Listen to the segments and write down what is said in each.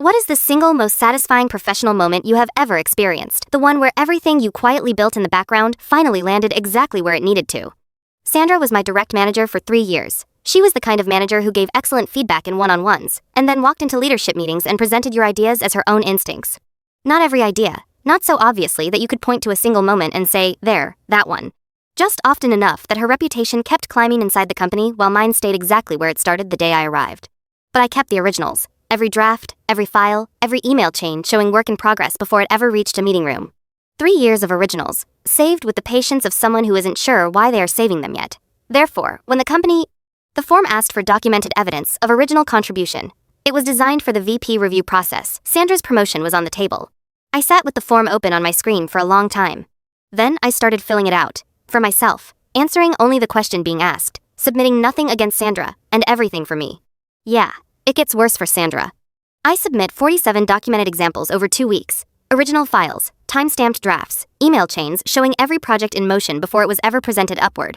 What is the single most satisfying professional moment you have ever experienced? The one where everything you quietly built in the background finally landed exactly where it needed to. Sandra was my direct manager for 3 years. She was the kind of manager who gave excellent feedback in one-on-ones, and then walked into leadership meetings and presented your ideas as her own instincts. Not every idea, not so obviously that you could point to a single moment and say, there, that one. Just often enough that her reputation kept climbing inside the company while mine stayed exactly where it started the day I arrived. But I kept the originals. Every draft, every file, every email chain showing work in progress before it ever reached a meeting room. 3 years of originals, saved with the patience of someone who isn't sure why they are saving them yet. Therefore, when the form asked for documented evidence of original contribution. It was designed for the VP review process. Sandra's promotion was on the table. I sat with the form open on my screen for a long time. Then I started filling it out, for myself, answering only the question being asked, submitting nothing against Sandra, and everything for me. Yeah, it gets worse for Sandra. I submit 47 documented examples over 2 weeks. Original files, time-stamped drafts, email chains showing every project in motion before it was ever presented upward.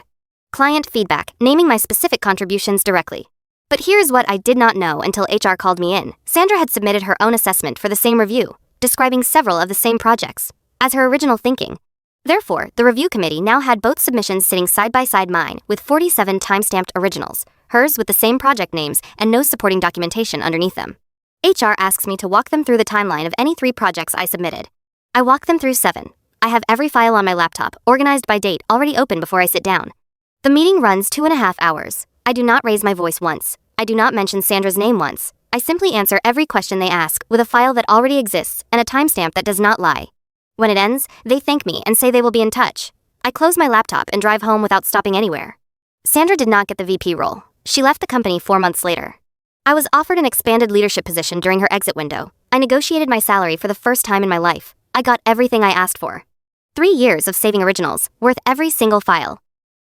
Client feedback, naming my specific contributions directly. But here's what I did not know until HR called me in. Sandra had submitted her own assessment for the same review, describing several of the same projects as her original thinking. Therefore, the review committee now had both submissions sitting side by side, mine with 47 time-stamped originals, hers with the same project names and no supporting documentation underneath them. HR asks me to walk them through the timeline of any 3 projects I submitted. I walk them through 7. I have every file on my laptop, organized by date, already open before I sit down. The meeting runs 2.5 hours. I do not raise my voice once. I do not mention Sandra's name once. I simply answer every question they ask with a file that already exists and a timestamp that does not lie. When it ends, they thank me and say they will be in touch. I close my laptop and drive home without stopping anywhere. Sandra did not get the VP role. She left the company 4 months later. I was offered an expanded leadership position during her exit window. I negotiated my salary for the first time in my life. I got everything I asked for. 3 years of saving originals, worth every single file.